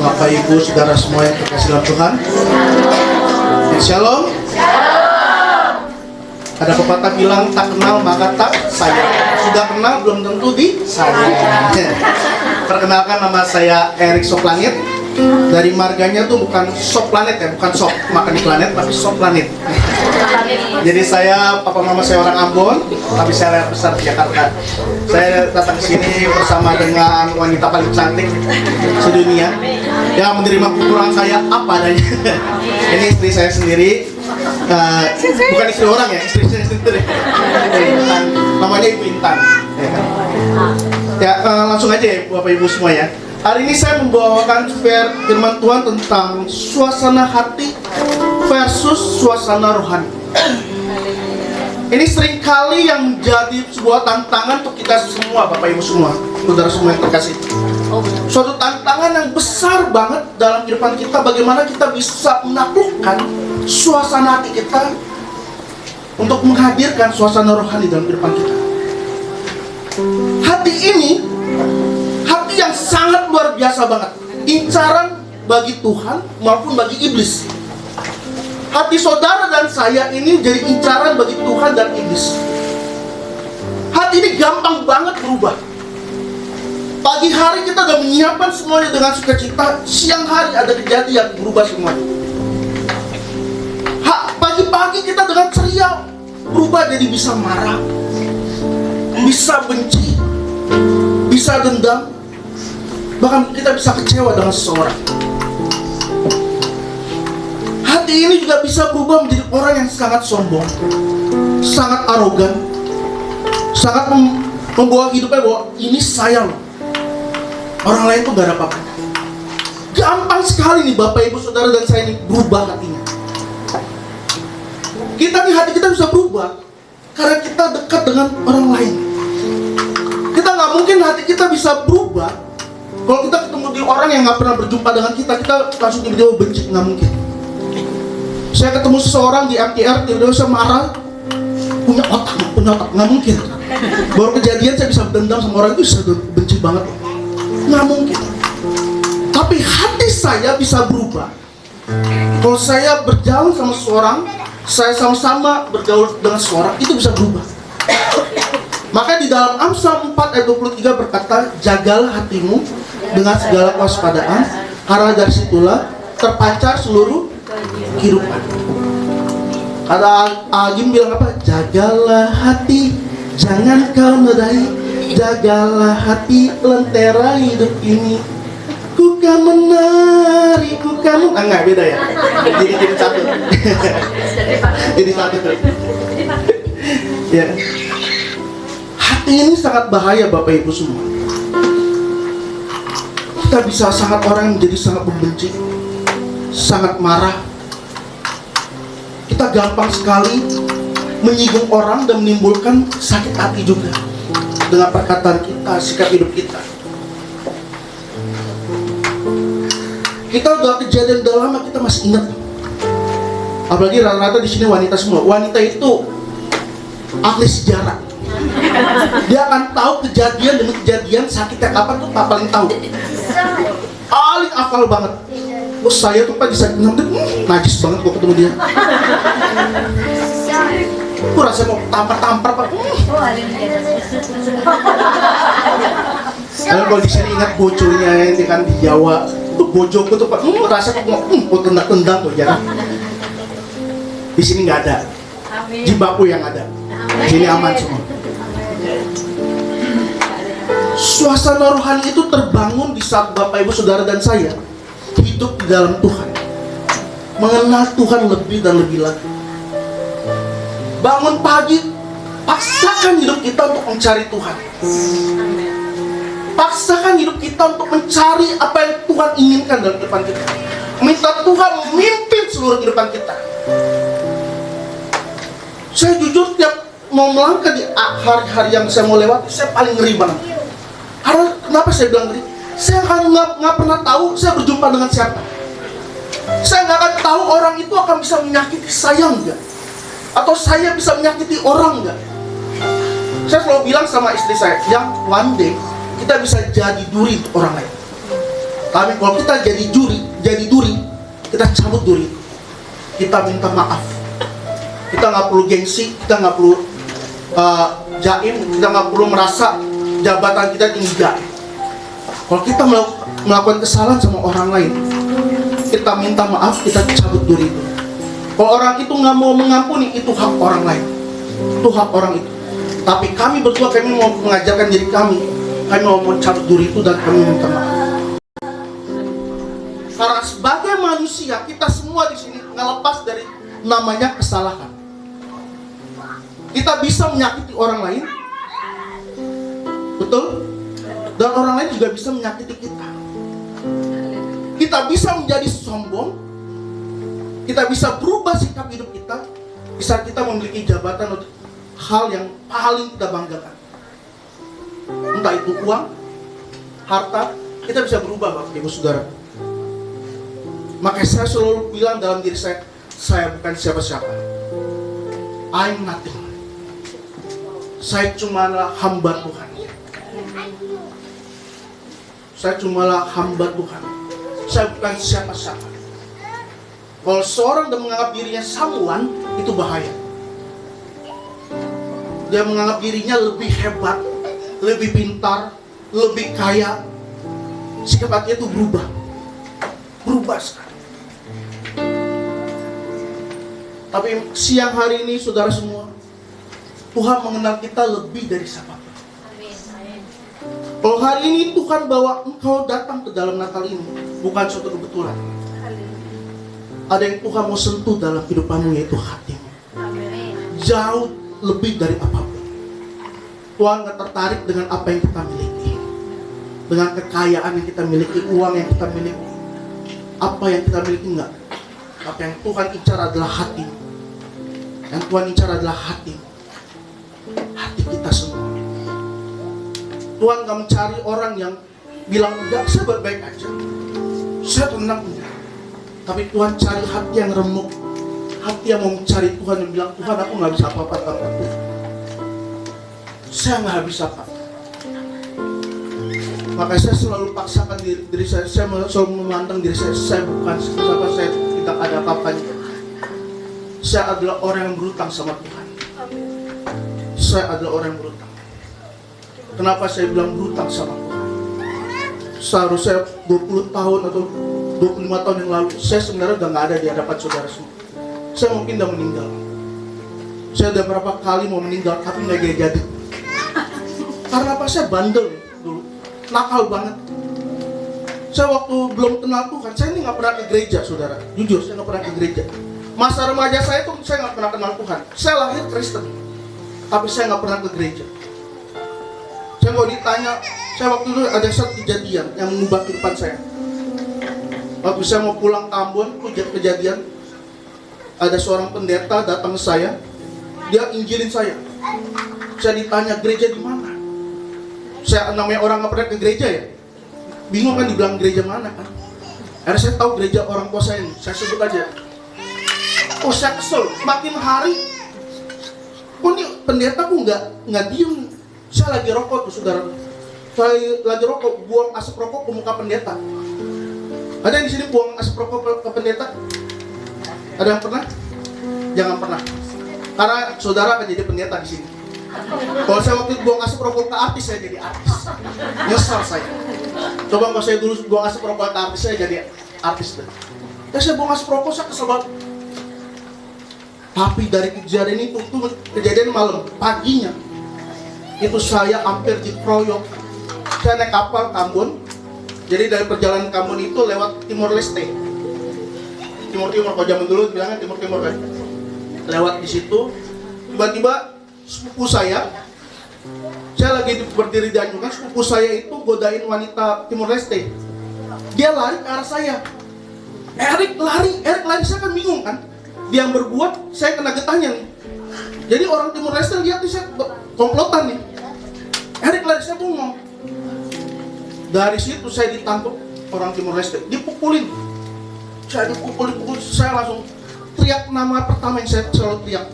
Bapak Ibu Saudara semua yang terkasih dalam Tuhan. Shalom. Ada pepatah bilang tak kenal maka tak sayang. Sudah kenal belum tentu disayang. Perkenalkan, nama saya Erik Soplanet. Dari marganya tuh bukan Sop Planet ya, bukan sop makan di planet, tapi Sop Planet. Jadi saya, papa mama saya orang Ambon, tapi saya lahir besar di Jakarta. Saya datang ke sini bersama dengan wanita paling cantik sedunia yang menerima kekurangan saya apa adanya. Ini istri saya sendiri, bukan istri orang ya, istri saya sendiri. Intan, namanya Ibu Intan. Ya, langsung aja ya Bapak Ibu semua ya. Hari ini saya membawakan firman Tuhan tentang suasana hati versus suasana rohani. Ini seringkali yang menjadi sebuah tantangan untuk kita semua, Bapak Ibu semua, saudara semua yang terkasih. Suatu tantangan yang besar banget dalam kehidupan kita, bagaimana kita bisa menaklukkan suasana hati kita untuk menghadirkan suasana rohani dalam kehidupan kita. Hati ini hati yang sangat luar biasa banget, incaran bagi Tuhan maupun bagi iblis. Hati saudara dan saya ini jadi incaran bagi Tuhan dan iblis. Hati ini gampang banget berubah. Pagi hari kita udah menyiapkan semuanya dengan sukacita, siang hari ada kejadian berubah semuanya. Pagi-pagi kita dengan ceria berubah jadi bisa marah, bisa benci, bisa dendam, bahkan kita bisa kecewa dengan seseorang. Hati ini juga bisa berubah menjadi orang yang sangat sombong, sangat arogan, sangat membawa hidupnya bahwa ini saya loh, orang lain tuh gak ada apa-apa. Gampang sekali nih Bapak Ibu Saudara dan saya ini berubah hatinya. Kita nih, hati kita bisa berubah karena kita dekat dengan orang lain. Kita gak mungkin hati kita bisa berubah kalau kita ketemu di orang yang gak pernah berjumpa dengan kita langsung tiba-tiba benci, gak mungkin. Saya ketemu seseorang di MTR, tiba-tiba saya marah, punya otak, gak mungkin. Baru kejadian saya bisa dendam sama orang itu, saya benci banget, gak mungkin. Tapi hati saya bisa berubah kalau saya berjalan sama seseorang, saya sama-sama bergaul dengan seseorang, itu bisa berubah. Maka di dalam Amsal 4 ayat 23 berkata, jagalah hatimu dengan segala kewaspadaan, karena dari situlah terpancar seluruh kehidupan. Kata Agim bilang apa? Jagalah hati, jangan kau nodai. Jagalah hati, lentera hidup ini. Ku kan menari, ku kan enggak beda ya. Jadi satu. Jadi satu. Ya. Hati ini sangat bahaya Bapak Ibu semua. Kita bisa sangat orang yang menjadi sangat membenci, sangat marah. Kita gampang sekali menyinggung orang dan menimbulkan sakit hati juga dengan perkataan kita, sikap hidup kita. Kita udah kejadian udah lama, kita masih ingat. Apalagi rata-rata di sini wanita semua. Wanita itu ahli sejarah. Dia akan tahu kejadian demi kejadian, sakitnya kapan tuh paling tahu. Paling hafal banget. Oh saya tuh Pak disakitin, najis banget gua ketemu dia. Gua rasa mau tampar-tampar Pak. Lalu kalau di sini ingat boconya yang kan di Jawa, tuh bojoku tuh Pak, rasa mau tendang-tendang tuh jangan. Di sini nggak ada. Jibaku yang ada. Di sini aman semua. Suasana rohani itu terbangun di saat Bapak Ibu Saudara dan saya hidup di dalam Tuhan, mengenal Tuhan lebih dan lebih lagi. Bangun pagi, paksakan hidup kita untuk mencari Tuhan. Paksakan hidup kita untuk mencari apa yang Tuhan inginkan dalam kehidupan kita. Minta Tuhan memimpin seluruh kehidupan kita. Saya jujur tiap mau melangkah di hari-hari yang saya mau lewati, saya paling ngeri banget. Karena kenapa saya bilang ngeri? Saya nggak pernah tahu saya berjumpa dengan siapa. Saya nggak akan tahu orang itu akan bisa menyakiti saya enggak, atau saya bisa menyakiti orang enggak. Saya selalu bilang sama istri saya, yang one day kita bisa jadi duri untuk orang lain. Tapi kalau kita jadi duri, kita cabut duri itu. Kita minta maaf. Kita nggak perlu gengsi, kita nggak perlu jaim, kita nggak perlu merasa jabatan kita tinggi. Kalau kita melakukan kesalahan sama orang lain, kita minta maaf, kita cabut duri itu. Kalau orang itu nggak mau mengampuni, itu hak orang lain, itu hak orang itu. Tapi kami berdua, kami mau mengajarkan diri kami mau mencabut duri itu dan kami minta maaf. Karena sebagai manusia, kita semua di sini nggak lepas dari namanya kesalahan. Kita bisa menyakiti orang lain, betul? Dan orang lain juga bisa menyakiti kita. Kita bisa menjadi sombong, kita bisa berubah sikap hidup kita, bisa kita memiliki jabatan untuk hal yang paling kita banggakan. Entah itu uang, harta, kita bisa berubah, Bapak Ibu Saudara. Makanya saya selalu bilang dalam diri saya bukan siapa-siapa. I'm nothing. Saya cumalah hamba Tuhan. Saya cumalah hamba Tuhan. Saya bukan siapa-siapa. Kalau seorang dia menganggap dirinya someone, itu bahaya. Dia menganggap dirinya lebih hebat, lebih pintar, lebih kaya. Sikap hatinya itu berubah sekali. Tapi siang hari ini, saudara semua, Tuhan mengenal kita lebih dari siapapun. Kalau hari ini Tuhan bawa engkau datang ke dalam Natal ini, bukan suatu kebetulan. Ada yang Tuhan mau sentuh dalam kehidupanmu, yaitu hatimu. Jauh lebih dari apapun. Tuhan gak tertarik dengan apa yang kita miliki, dengan kekayaan yang kita miliki, uang yang kita miliki, apa yang kita miliki, enggak. Apa yang Tuhan incar adalah hati. Yang Tuhan incar adalah hati kita semua. Tuhan gak mencari orang yang bilang, enggak, saya baik-baik aja, saya tenang. Tapi Tuhan cari hati yang remuk, hati yang mau mencari Tuhan, yang bilang, Tuhan, aku gak bisa apa-apa tanpa Tuhan. Saya gak bisa apa. Makanya saya selalu paksakan diri saya selalu memandang diri saya bukan siapa, saya tidak ada apa-apanya. Saya adalah orang yang berutang sama Tuhan. Saya adalah orang yang berutang. Kenapa saya bilang berutang sama Tuhan? Seharusnya 20 tahun atau 25 tahun yang lalu, saya sebenarnya udah gak ada di hadapan saudara semua. Saya mungkin udah meninggal. Saya udah berapa kali mau meninggal, tapi gak jadi. Karena apa? Saya bandel dulu, nakal banget. Saya waktu belum kenal Tuhan, saya ini gak pernah ke gereja, saudara. Jujur, saya gak pernah ke gereja. Masa remaja saya tuh, saya gak pernah kenal Tuhan. Saya lahir Kristen, tapi saya gak pernah ke gereja. Saya mau ditanya, saya waktu itu ada satu kejadian yang mengubah kehidupan saya. Waktu saya mau pulang ke Ambon, kejadian ada seorang pendeta datang ke saya, dia injilin saya. Saya ditanya, gereja di mana? Saya namanya orang nggak pernah ke gereja ya, bingung kan dibilang gereja mana kan? Akhirnya saya tahu gereja orang tua saya ini, saya sebut aja. Oh, saya kesel, makin hari, kok nih pendeta ku nggak diem. Saya lagi rokok tuh, saudara. Saya lagi rokok, buang asap rokok ke muka pendeta. Ada yang di sini buang asap rokok ke pendeta? Ada yang pernah? Jangan pernah. Karena saudara akan jadi pendeta di sini. Kalau saya waktu itu buang asap rokok ke artis, saya jadi artis. Nyesal saya. Coba kalau saya dulu buang asap rokok ke artis, saya jadi artis. Terus saya buang asap rokok, saya kesel banget. Tapi dari kejadian itu kejadian malam, paginya itu saya hampir dikeroyok. Saya naik kapal ke Ambon. Jadi dari perjalanan ke Ambon itu lewat Timor Leste. Timur, kalau zaman dulu bilangnya Timur kan. Lewat di situ, tiba-tiba sepupu saya lagi berdiri di anjungan, sepupu saya itu godain wanita Timor Leste. Dia lari ke arah saya. Erik lari, saya kan bingung kan. Dia yang berbuat, saya kena getahnya nih. Jadi orang Timor Leste lihat nih, saya komplotan nih. Erik lari, saya bengong. Dari situ saya ditangkap orang Timor Leste, dipukulin. Saya dipukul, saya langsung teriak nama pertama yang saya selalu teriak.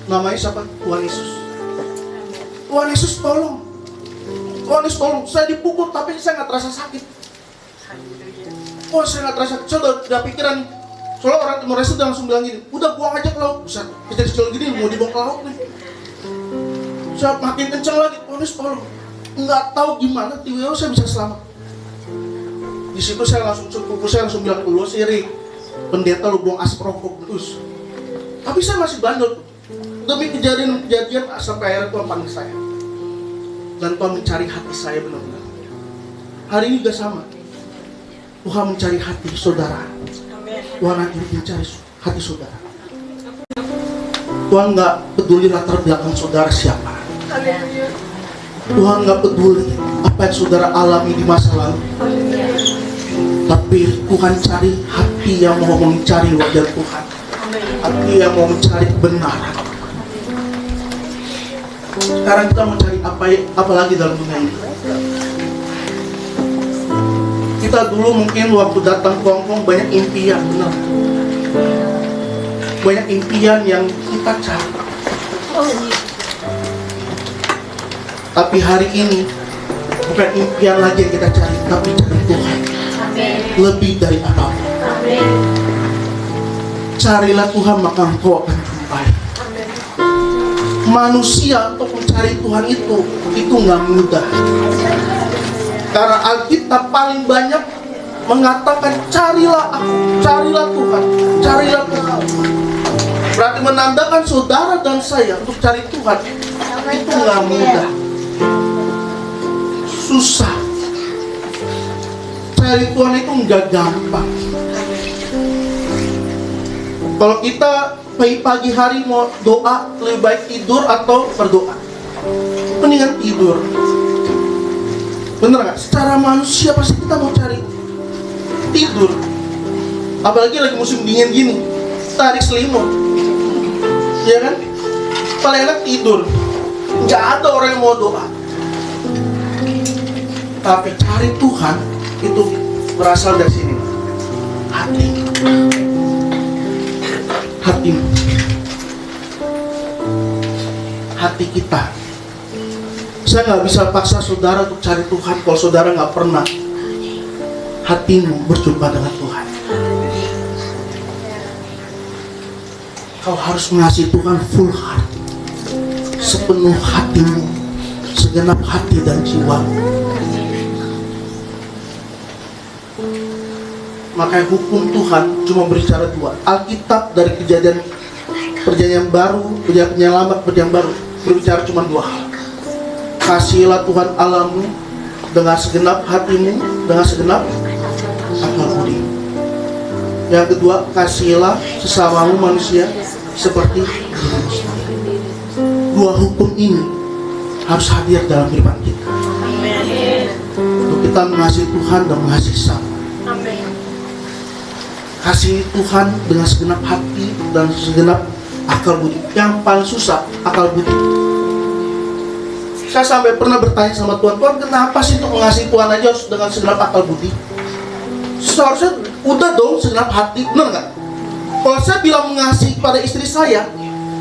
Namanya siapa? Tuhan Yesus. Tuhan Yesus tolong. Tuhan Yesus tolong. Saya dipukul tapi saya nggak terasa sakit. oh saya nggak terasa, saya udah pikiran. Soalnya orang Timor Leste udah langsung bilang gini, udah buang aja ke laut. Bisa kecil-kecil gini mau dibuang ke laut nih. Saya makin kencang lagi, ponis tolong. Nggak tahu gimana tiba-tiba saya bisa selamat. Di situ saya langsung bilang ke lu, Siri, pendeta lu buang asap rokok terus. Tapi saya masih bandel. Demi kejadian sampai akhirnya Tuhan panggil saya. Dan Tuhan mencari hati saya benar-benar. Hari ini juga sama. Tuhan mencari hati saudara. Tuhan mencari hati saudara. Tuhan nggak peduli latar belakang saudara siapa. Tuhan nggak peduli apa yang saudara alami di masa lalu. Tapi Tuhan cari hati yang mau mencari wajah Tuhan. Hati yang mau mencari kebenaran. Sekarang kita mau cari apa lagi dalam dunia ini? Kita dulu mungkin waktu datang ke Hongkong banyak impian, benar. Banyak impian yang kita cari. Tapi hari ini bukan impian lagi yang kita cari, tapi cari Tuhan. Lebih dari apapun. Carilah Tuhan maka engkau akan jumpai. Manusia untuk mencari Tuhan itu nggak mudah. Karena Alkitab paling banyak mengatakan carilah aku, carilah Tuhan, carilah Tuhan. Berarti menandakan saudara dan saya untuk cari Tuhan itu nggak mudah, susah. Cari Tuhan itu nggak gampang. Kalau kita pagi hari mau doa, lebih baik tidur atau berdoa? Mendingan tidur. Bener gak? Secara manusia pasti kita mau cari tidur. Apalagi lagi musim dingin gini, tarik selimut, ya kan? Paling enak tidur. Gak ada orang yang mau doa. Tapi cari Tuhan itu berasal dari sini. Hati. Hatimu. Hati kita. Saya nggak bisa paksa saudara untuk cari Tuhan kalau saudara nggak pernah hatimu berjumpa dengan Tuhan. Kau harus mengasihi Tuhan full heart, sepenuh hatimu, segenap hati dan jiwa. Makanya hukum Tuhan cuma berbicara dua. Alkitab dari perjanjian baru, perjanjian lama, perjanjian baru berbicara cuma dua hal. Kasihilah Tuhan Allahmu dengan segenap hatimu, dengan segenap akal budi. Yang kedua, kasihilah sesamamu manusia seperti dirimu sendiri. Dua hukum ini harus hadir dalam kehidupan kita. Untuk kita mengasihi Tuhan dan mengasihi sesama. Kasih Tuhan dengan segenap hati dan segenap akal budi. Yang paling susah, akal budi. Saya sampai pernah bertanya sama Tuhan, kenapa sih untuk mengasihi Tuhan aja harus dengan segenap akal budi? Seharusnya udah dong segenap hati, benar nggak? Kalau saya bilang mengasihi pada istri saya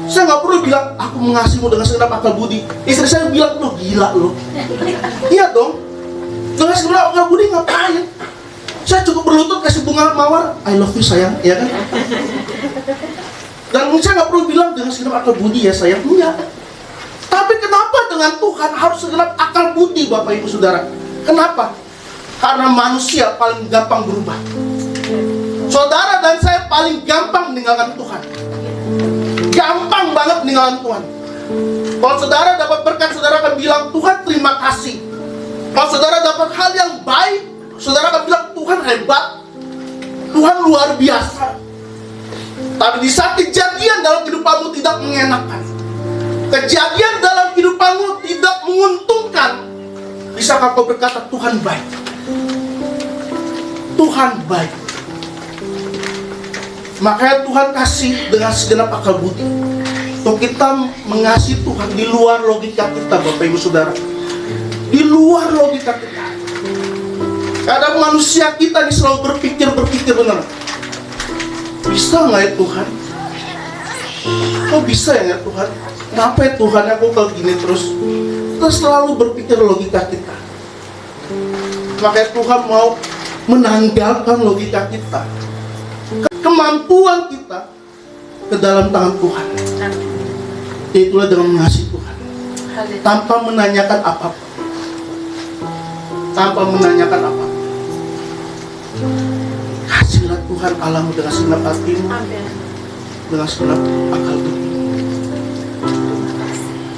nggak perlu bilang aku mengasihimu dengan segenap akal budi. Istri saya bilang, lo gila lo. Iya dong, dengan segenap akal budi ngapain? Saya cukup berlutut kasih bunga mawar, I love you sayang, ya kan? Dan saya nggak perlu bilang dengan segenap akal budi ya sayang, enggak. Tapi kenapa dengan Tuhan harus segenap akal budi, Bapak Ibu Saudara? Kenapa? Karena manusia paling gampang berubah. Saudara dan saya paling gampang meninggalkan Tuhan. Gampang banget meninggalkan Tuhan. Kalau saudara dapat berkat, saudara akan bilang, Tuhan terima kasih. Kalau saudara dapat hal yang baik, saudara akan bilang, Tuhan hebat, Tuhan luar biasa. Tapi di saat kejadian dalam kehidupanmu tidak mengenakan, kejadian dalam kehidupanmu tidak menguntungkan, bisakah kau berkata, Tuhan baik? Tuhan baik. Makanya Tuhan kasih dengan segenap akal budi. Untuk kita mengasihi Tuhan di luar logika kita, Bapak Ibu Saudara. Di luar logika kita. Kadang manusia kita ini selalu berpikir benar. Bisa nggak ya Tuhan? Kok bisa ya Tuhan? Kenapa ya Tuhan aku kalau gini terus? Kita selalu berpikir logika kita. Makanya Tuhan mau menanggalkan logika kita, kemampuan kita ke dalam tangan Tuhan. Itulah dengan mengasihi Tuhan, tanpa menanyakan apapun. Tanpa menanyakan apapun. Kasihlah Tuhan Allahmu dengan segenap hatimu, dengan segenap akal budimu.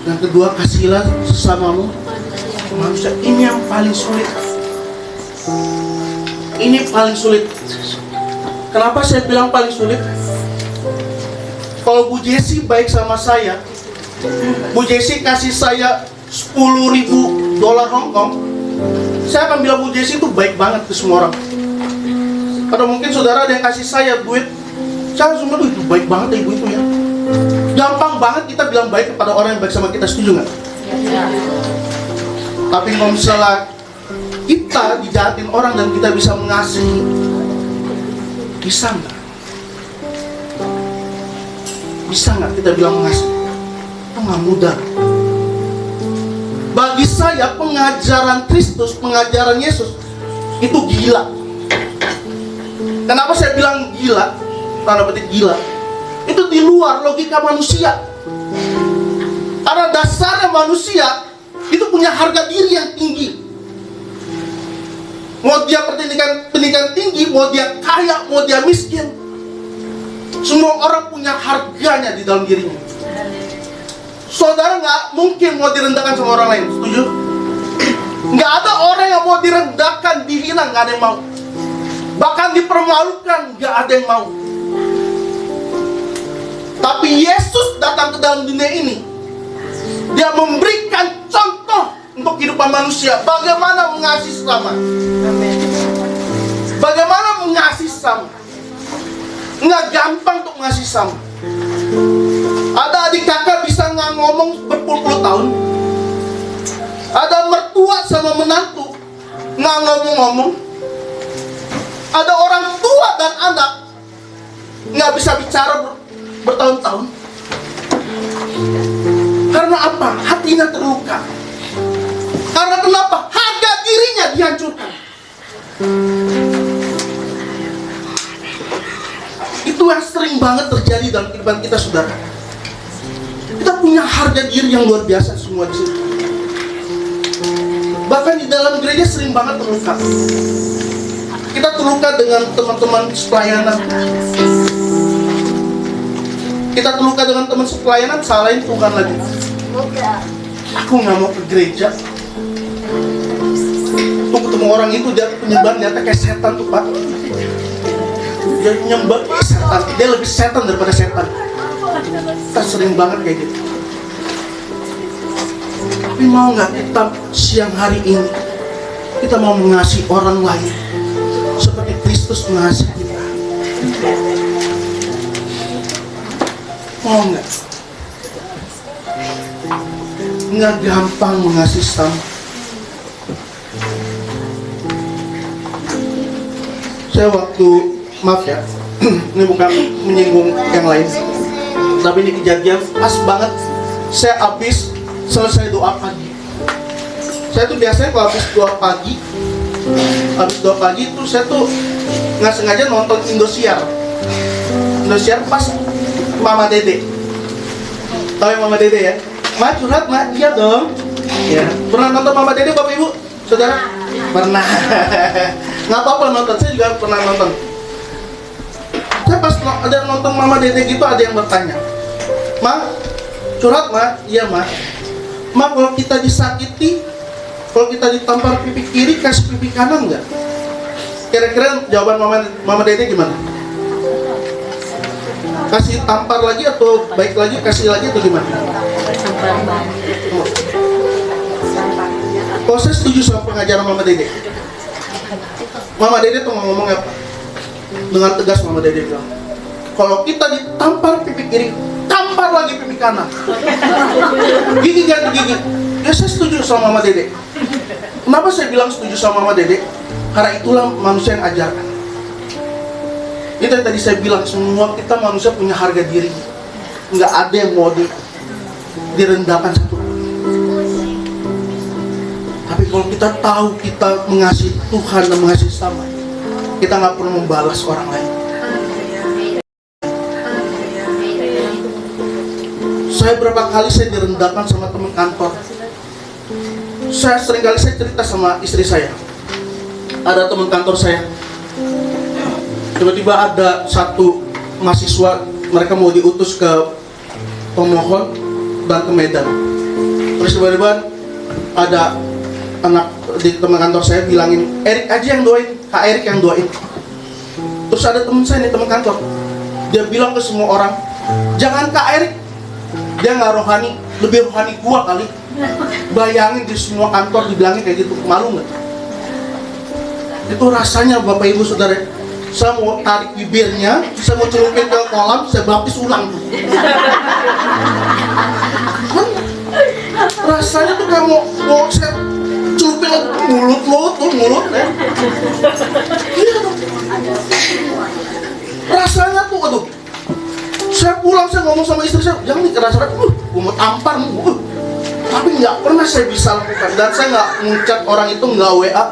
Yang kedua, kasihilah sesamamu manusia. Ini yang paling sulit. Ini paling sulit. Kenapa saya bilang paling sulit? Kalau Bu Jessi baik sama saya, Bu Jessi kasih saya $10.000 Hongkong, saya akan bilang Bu Jessi itu baik banget ke semua orang. Atau mungkin saudara ada yang kasih saya duit, saya langsung bilang, itu baik banget ya ibu itu ya. Gampang banget kita bilang baik kepada orang yang baik sama kita, setuju nggak? Ya. Tapi kalau misalnya kita dijahatin orang dan kita bisa mengasihi, bisa nggak? Bisa nggak kita bilang mengasihi? Itu nggak mudah. Bagi saya pengajaran Kristus, pengajaran Yesus itu gila. Kenapa saya bilang gila? Tanda petik gila. Itu di luar logika manusia. Karena dasarnya manusia itu punya harga diri yang tinggi. Mau dia pendidikan tinggi, mau dia kaya, mau dia miskin, semua orang punya harganya di dalam dirinya. Saudara nggak mungkin mau direndahkan sama orang lain, setuju? Nggak ada orang yang mau direndahkan, dihina, nggak ada yang mau. Bahkan dipermalukan, nggak ada yang mau. Tapi Yesus datang ke dalam dunia ini, Dia memberikan contoh untuk kehidupan manusia, bagaimana mengasihi sesama. Bagaimana mengasihi sesama. Nggak gampang untuk mengasihi sesama. Ada adik kakak bisa nggak ngomong berpuluh-puluh tahun. Ada mertua sama menantu nggak ngomong-ngomong. Ada orang tua dan anak nggak bisa bicara bertahun-tahun. Karena apa? Hatinya terluka. Karena kenapa? Harga dirinya dihancurkan. Itu yang sering banget terjadi dalam kehidupan kita, saudara. Kita punya harga diri yang luar biasa semua di sini. Bahkan di dalam gereja sering banget terluka. Kita terluka dengan teman-teman pelayanan. Kita terluka dengan teman pelayanan, salahin Tuhan lagi. Aku nggak mau ke gereja. Tuh ketemu orang itu, dia penyembah, ternyata kayak setan tuh Pak. Dia nyembah setan, dia lebih setan daripada setan. Kita sering banget kayak gitu. Tapi mau nggak kita siang hari ini kita mau mengasihi orang lain seperti Kristus mengasihi kita? Mau nggak? Nggak gampang mengasihi sesama. Saya waktu, maaf ya, ini bukan menyinggung yang lain, tapi ini kejadian pas banget. Saya habis selesai doa pagi. Saya tuh biasanya kalau habis doa pagi tuh saya tuh nggak sengaja nonton Indosiar pas Mama Dede. Tahu yang Mama Dede ya? Ma curhat, Ma, iya dong. Ya, pernah nonton Mama Dede Bapak Ibu? Saudara? Pernah. Nggak apa-apa nonton, saya juga pernah nonton. Saya pas ada nonton Mama Dede gitu, ada yang bertanya, Ma, curhat Ma? Iya Ma. Ma, kalau kita disakiti, kalau kita ditampar pipi kiri, kasih pipi kanan nggak? Kira-kira jawaban Mama Dede gimana? Kasih tampar lagi atau baik lagi, kasih lagi atau gimana? Kalau saya setuju sama pengajaran Mama Dede. Mama Dede tuh ngomong apa? Dengan tegas Mama Dede bilang, kalau kita ditampar pipi kiri, tampar lagi pipi kanan. Gigi ganti gigi. Ya saya setuju sama Mama Dede. Kenapa saya bilang setuju sama Mama Dede? Karena itulah manusia yang ajarkan. Itu yang tadi saya bilang, semua kita manusia punya harga diri. Nggak ada yang mau direndahkan satu. Tapi kalau kita tahu kita mengasihi Tuhan dan mengasihi sama, kita nggak perlu membalas orang lain. Saya berapa kali saya direndahkan sama teman kantor. Saya cerita sama istri saya. Ada teman kantor saya, tiba-tiba ada satu mahasiswa, mereka mau diutus ke pemohon dan ke Medan. Terus tiba-tiba ada anak di teman kantor saya bilangin, Erik aja yang doain, Kak Erik yang doain. Terus ada teman saya nih, teman kantor, dia bilang ke semua orang, jangan Kak Erik, dia nggak rohani, lebih rohani gua kali. Bayangin di semua kantor dibilangin kayak gitu, malu nggak? Itu rasanya Bapak Ibu Saudara, saya mau tarik bibirnya, saya mau celupin ke kolam, saya baptis ulang. Rasanya tuh kayak mau saya celupin mulut ya. Iya dong. Rasanya tuh, aduh. Saya pulang, saya ngomong sama istri saya, jangan nih kerasa, gue mau tampar, tapi nggak pernah saya bisa lakukan. Dan saya nggak ngucat orang itu, nggak WA,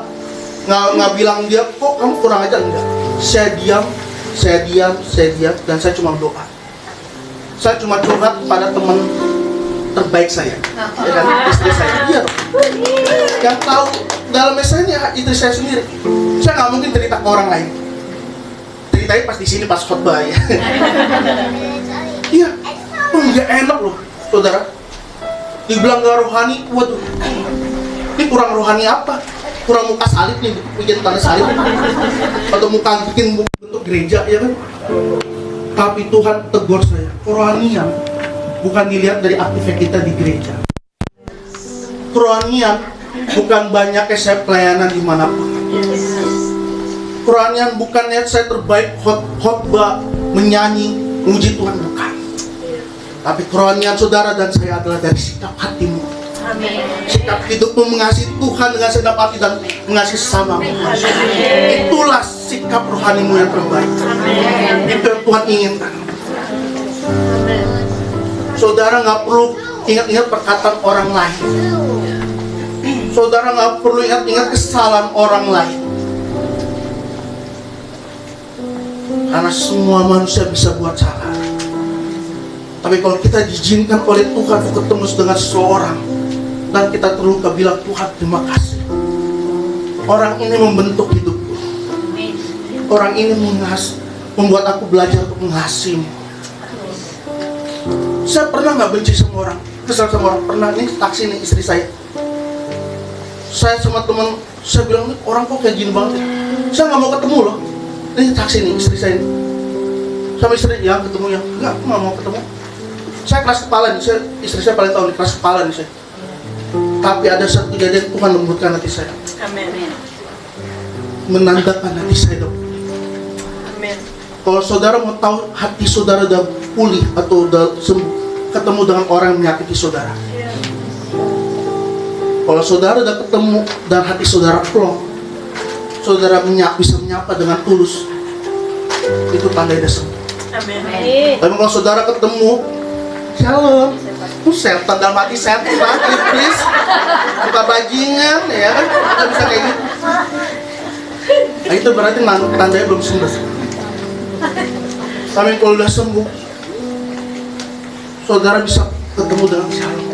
nggak bilang dia, kok kamu kurang aja, enggak. Saya diam, dan saya cuma doa. Saya cuma curhat pada teman terbaik saya, ya kan, istri saya. Dia yang tahu dalamnya saya ini istri saya sendiri. Saya nggak mungkin cerita ke orang lain. Ceritanya pas di sini pas khotbah ya. Iya, nggak enak loh, saudara. Dibilang nggak rohani, waduh. Ini kurang rohani apa? Kurang muka salib nih, bikin tanda salib. Atau muka bikin bentuk gereja, ya kan? Tapi Tuhan tegur saya, kerohanian bukan dilihat dari aktifnya kita di gereja. Kerohanian bukan banyaknya saya pelayanan dimanapun. Kerohanian bukan niat saya terbaik khotbah, menyanyi, muji Tuhan, bukan. Tapi kerohanian saudara dan saya adalah dari sikap hatimu. Amin. Sikap hidupmu mengasihi Tuhan dengan segenap hati dan mengasihi sesamamu. Itulah sikap rohanimu yang terbaik. Amin. Itu yang Tuhan inginkan. Amin. Saudara nggak perlu ingat-ingat perkataan orang lain. Saudara nggak perlu ingat-ingat kesalahan orang lain. Karena semua manusia bisa buat salah. Tapi kalau kita diizinkan oleh Tuhan untuk ketemu dengan seseorang dan kita terluka, bilang Tuhan terima kasih. Orang ini membentuk hidupku. Orang ini membuat aku belajar untuk mengasihi. Saya pernah nggak benci sama orang, kesal sama orang. Pernah, ini taksi nih istri saya. Saya sama teman, saya bilang, orang kok kayak gini banget ya? Saya nggak mau ketemu loh. Ini taksi nih istri saya. Sama istri, ya ketemu ya. Enggak, aku nggak mau ketemu. Saya kelas kepala nih, istri saya paling tahu nih, kelas kepala nih saya. Tapi ada satu kejadian, Tuhan lembutkan hati saya. Amin. Menandakan hati saya dong. Amin. Kalau saudara mau tahu hati saudara udah pulih atau udah sembuh, ketemu dengan orang yang menyakiti saudara. Kalau saudara udah ketemu dan hati saudara plong, saudara bisa menyapa dengan tulus, itu tanda dia sembuh. Amin. Tapi kalau saudara ketemu, shalom, setan dalam hati setan, please, buka bajingan, ya kan? Kita bisa kayak gitu. Nah itu berarti tandanya belum sembuh. Tapi kalau udah sembuh, saudara bisa ketemu dengan shalom,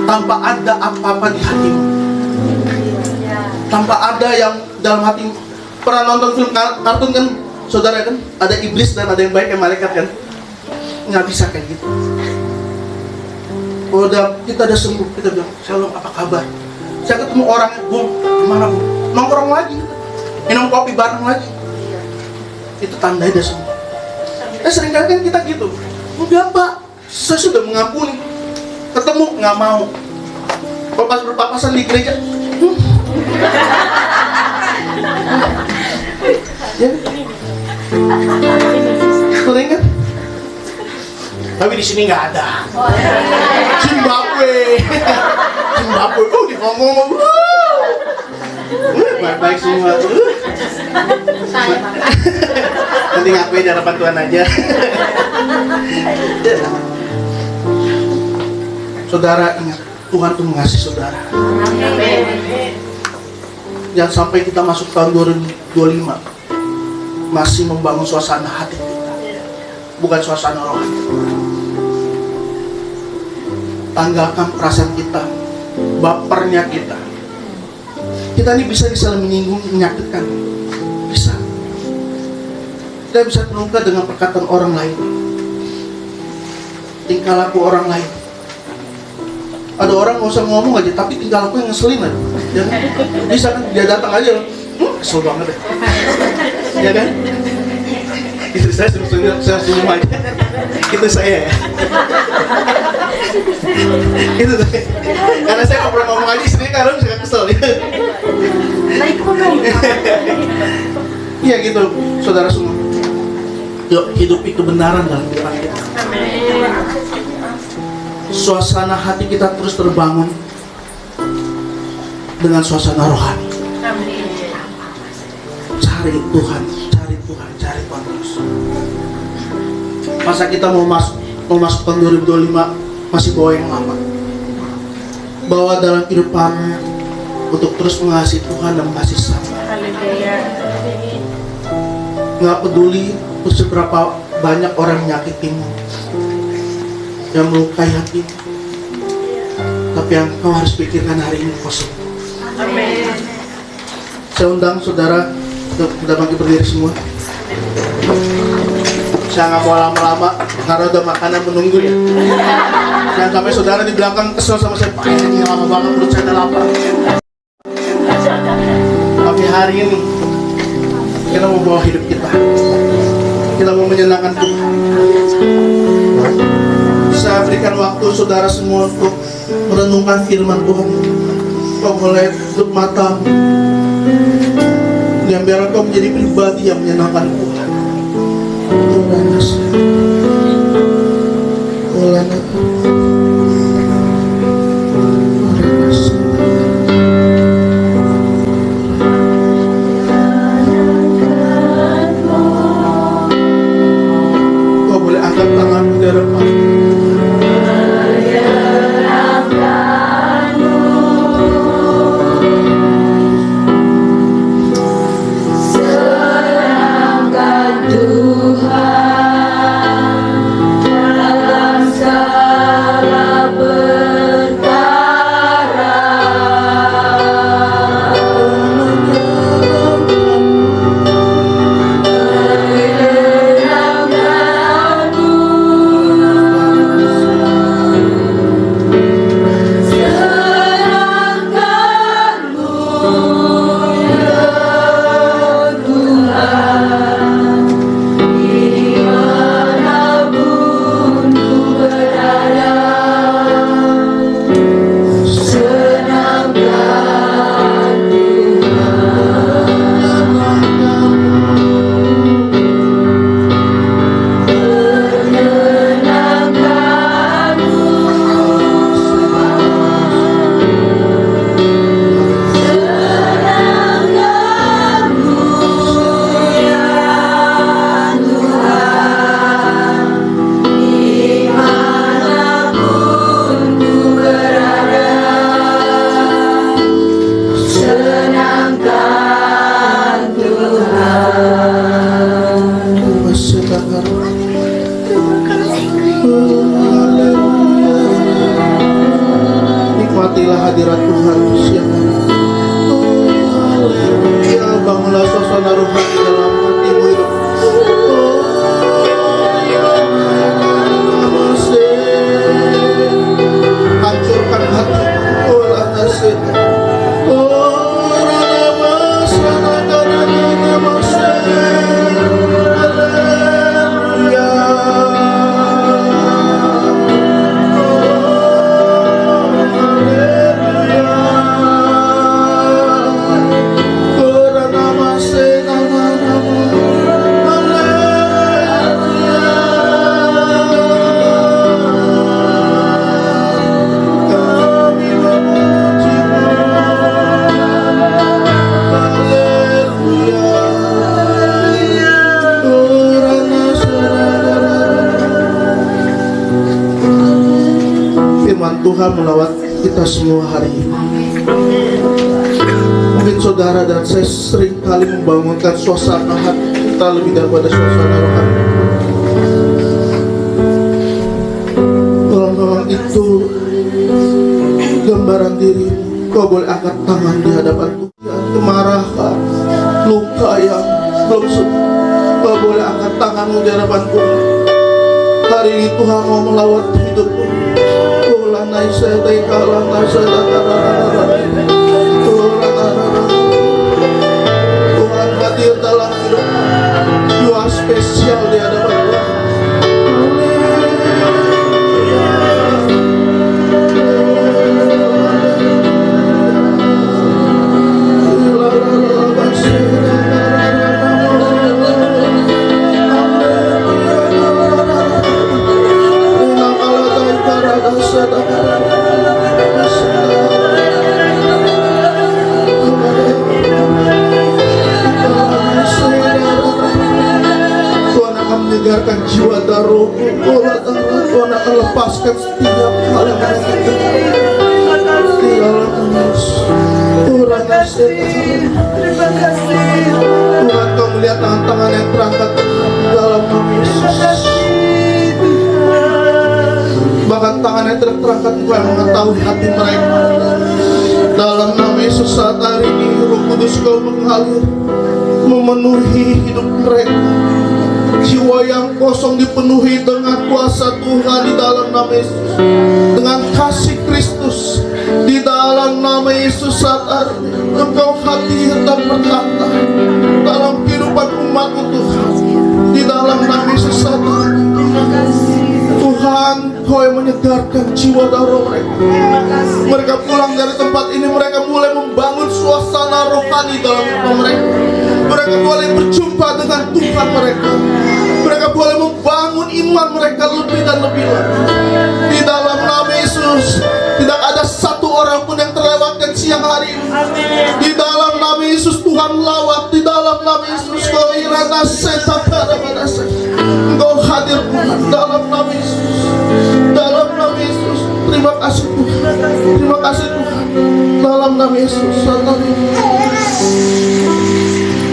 tanpa ada apa-apa di hatimu, tanpa ada yang dalam hatimu. Pernah nonton film kartun kan, saudara kan? Ada iblis dan ada yang baik, yang malaikat kan? Nggak bisa kayak gitu. Kalau kita udah sembuh, kita bilang, shalom, apa kabar? Saya ketemu orang, Bung, gimana Bung? Nongkrong lagi, minum kopi bareng lagi. Itu tandanya udah sembuh. Seringkali kan kita gitu, enggak Pak, saya sudah mengampuni. Ketemu, nggak mau. Kalau pas berpapasan di gereja, ya, sering kan? Tapi di sini nggak ada. Zimbabwe, ngomong, baik semua. Nanti ngakuin di hadapan Tuhan aja. Saudara ingat, Tuhan tuh mengasihi saudara. Jangan sampai kita masuk tahun 2025 masih membangun suasana hati kita, bukan suasana rohani. Tanggalkan perasaan kita, bapernya kita. Kita ini bisa saling menyinggung, menyakitkan, bisa. Kita bisa terluka dengan perkataan orang lain, tingkah laku orang lain. Ada orang nggak usah ngomong aja, tapi tingkah laku yang ngeselin aja. Ya, bisa kan? Dia datang aja, kesel banget deh. Ya kan? Itu saya senyum aja. Itu saya ya. Itu tuh. Karena saya nggak pernah ngomong aja, istrinya kadang suka kesel. Naik gunung. Iya gitu, saudara semua. Yuk hidupi kebenaran dalam kehidupan kita. Suasana hati kita terus terbangun dengan suasana rohani. Cari Tuhan terus. Masa kita mau masuk tahun 2025 masih bawa yang lama? Bawa dalam kehidupan untuk terus mengasihi Tuhan dan mengasihi sesama. Nggak peduli seberapa banyak orang menyakitimu, yang melukai hatimu, tapi yang kau harus pikirkan hari ini kau sembuh. Amin. Saya undang saudara sudah bagi berdiri semua. Saya nggak mau lama-lama karena udah makanan menunggu ya. Jangan sampai saudara di belakang kesel sama saya, Pak ini lama banget perut saya udah lapar. Tapi hari ini kita mau bawa hidup kita mau menyenangkan Tuhan. Saya berikan waktu saudara semua untuk merenungkan firman Tuhan. Kau boleh tutup mata dan biar kau menjadi pribadi yang menyenangkan Tuhan. Kau boleh angkat tangan di hadapan. Nikmatilah hadirat Tuhan siang hari. Ya, bangunlah suasana rohani dalam hatimu itu. Hancurkan hati. Tuhan melawat kita semua hari ini. Mungkin saudara dan saya sering kali membangunkan suasana hati kita lebih daripada suasana rohani. Kalau memang itu gambaran diri, kau boleh angkat tangan di hadapan Tuhan. Kemarahan, luka yang belum sembuh, kau boleh angkat tanganmu di hadapan Tuhan. Hari ini Tuhan mau melawat hidupmu. Tuhan hadir dalam hidupmu. Doa spesial di hadapan Tuhan. Tuhan akan menyegarkan jiwa dan rohmu. Tuhan akan lepaskan setiap hal yang menyakitkan. Tuhan, kau melihat tangan-tangan yang terangkat dalam nama Yesus. Bahkan tangan yang terangkat Tuhan mengetahui hati mereka. Dalam nama Yesus saat hari ini Roh Kudus kau mengalir, memenuhi hidup mereka. Jiwa yang kosong dipenuhi dengan kuasa Tuhan di dalam nama Yesus, dengan kasih Kristus di dalam nama Yesus. Saat hari ini Engkau hadir dan bertata dalam kehidupan umat-Mu Tuhan, di dalam nama Yesus. Saat hari ini Tuhan, Kau yang menyegarkan jiwa dan roh mereka. Mereka pulang dari tempat ini, mereka mulai membangun suasana rohani dalam hidup mereka. Mereka boleh berjumpa dengan Tuhan mereka. Mereka boleh membangun iman mereka lebih dan lebih lagi. Di dalam nama Yesus, tidak ada satu orang pun yang terlewatkan siang hari ini. Di dalam nama Yesus Tuhan lawat. Di dalam nama Yesus Kau irana setakara manasa. Engkau hadir Tuhan dalam nama Yesus. Dalam nama Yesus. Terima kasih Tuhan. Terima kasih Tuhan. Dalam nama Yesus.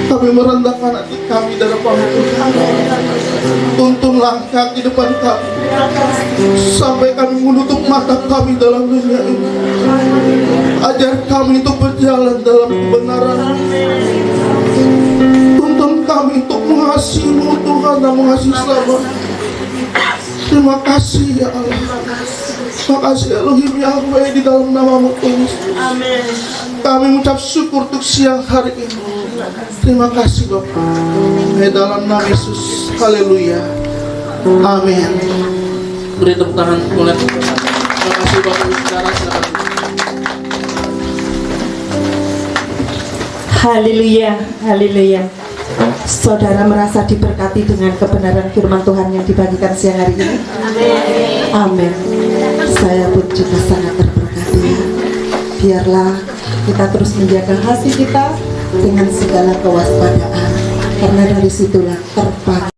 Kami merendahkan hati kami dalam Tuhan. Tuntun langkah di depan kami sampai kami menutup mata kami dalam dunia ini. Ajar kami untuk berjalan dalam kebenaran. Tuntun kami untuk mengasihi-Mu Tuhan dan mengasihi selama. Terima kasih ya Allah. Terima kasih Elohim Yahweh, di dalam nama-Mu Tuhan. Kami mengucap syukur untuk siang hari ini. Terima kasih Bapak. Di dalam nama Yesus. Haleluya. Amin. Beri tepuk tangan oleh Tuhan. Terima kasih Bapak Saudara. Silakan. Haleluya, haleluya. Saudara merasa diberkati dengan kebenaran firman Tuhan yang dibagikan siang hari ini? Amin. Saya pun juga sangat terberkati. Biarlah kita terus menjaga hati kita dengan segala kewaspadaan, karena dari situlah terpakai